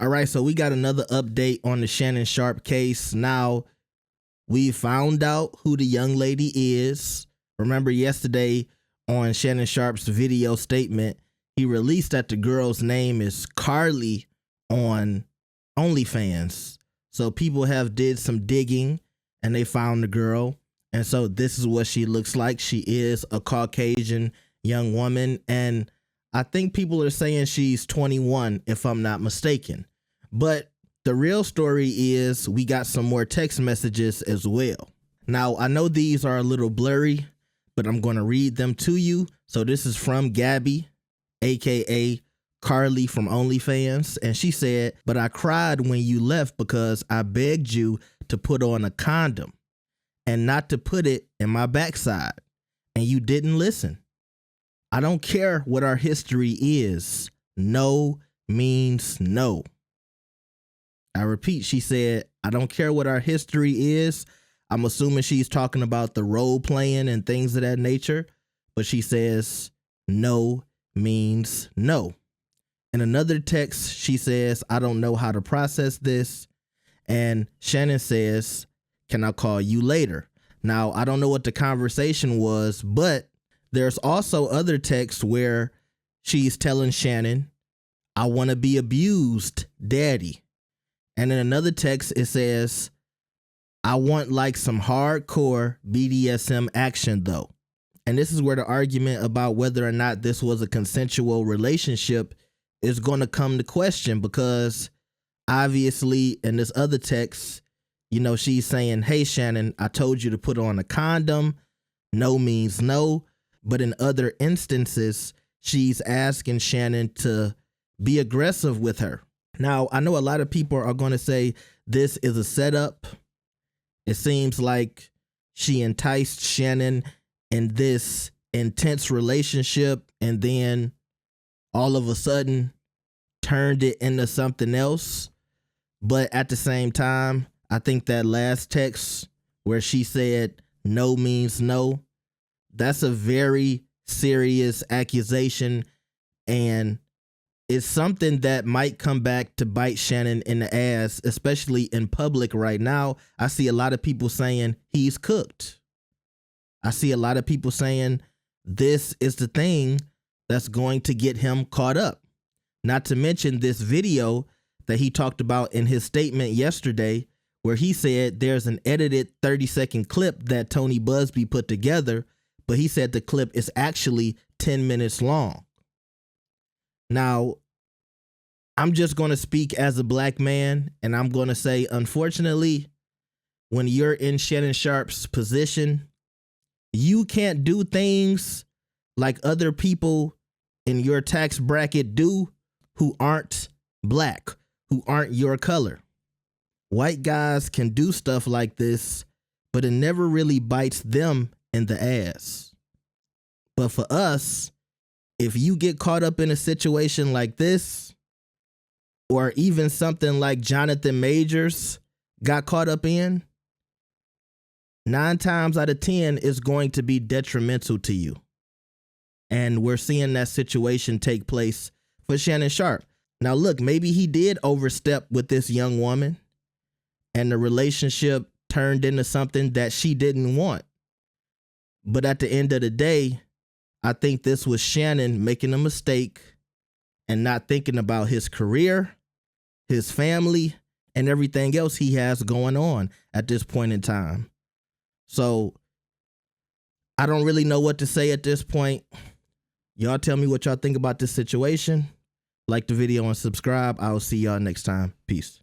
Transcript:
All right, so we got another update on the Shannon Sharpe case. Now, we found out who the young lady is. Remember yesterday on Shannon Sharpe's video statement, he released that the girl's name is Carly on OnlyFans. So people have did some digging and they found the girl. And so this is what she looks like. She is a Caucasian young woman. And I think people are saying she's 21, if I'm not mistaken. But the real story is we got some more text messages as well. Now, I know these are a little blurry, but I'm going to read them to you. So this is from Gabby, aka Carly from OnlyFans. And she said, "But I cried when you left because I begged you to put on a condom and not to put it in my backside. And you didn't listen. I don't care what our history is. No means no." I repeat, she said, "I don't care what our history is." I'm assuming she's talking about the role playing and things of that nature. But she says, no means no. In another text, she says, "I don't know how to process this." And Shannon says, "Can I call you later?" Now, I don't know what the conversation was, but there's also other texts where she's telling Shannon, "I want to be abused, daddy." And in another text, it says, "I want like some hardcore BDSM action though." And this is where the argument about whether or not this was a consensual relationship is going to come to question, because obviously in this other text, you know, she's saying, "Hey, Shannon, I told you to put on a condom. No means no." But in other instances, she's asking Shannon to be aggressive with her. Now, I know a lot of people are going to say this is a setup. It seems like she enticed Shannon in this intense relationship and then all of a sudden turned it into something else. But at the same time, I think that last text where she said no means no, that's a very serious accusation, and it's something that might come back to bite Shannon in the ass, especially in public right now. I see a lot of people saying he's cooked. I see a lot of people saying this is the thing that's going to get him caught up. Not to mention this video that he talked about in his statement yesterday, where he said there's an edited 30-second clip that Tony Busby put together, but he said the clip is actually 10 minutes long. Now, I'm just going to speak as a black man, and I'm going to say, unfortunately, when you're in Shannon Sharpe's position, you can't do things like other people in your tax bracket do who aren't black, who aren't your color. White guys can do stuff like this, but it never really bites them in the ass. But for us, if you get caught up in a situation like this, or even something like Jonathan Majors got caught up in, 9 times out of 10 is going to be detrimental to you. And we're seeing that situation take place for Shannon Sharpe. Now, look, maybe he did overstep with this young woman and the relationship turned into something that she didn't want. But at the end of the day, I think this was Shannon making a mistake and not thinking about his career, his family, and everything else he has going on at this point in time. So I don't really know what to say at this point. Y'all tell me what y'all think about this situation. Like the video and subscribe. I'll see y'all next time. Peace.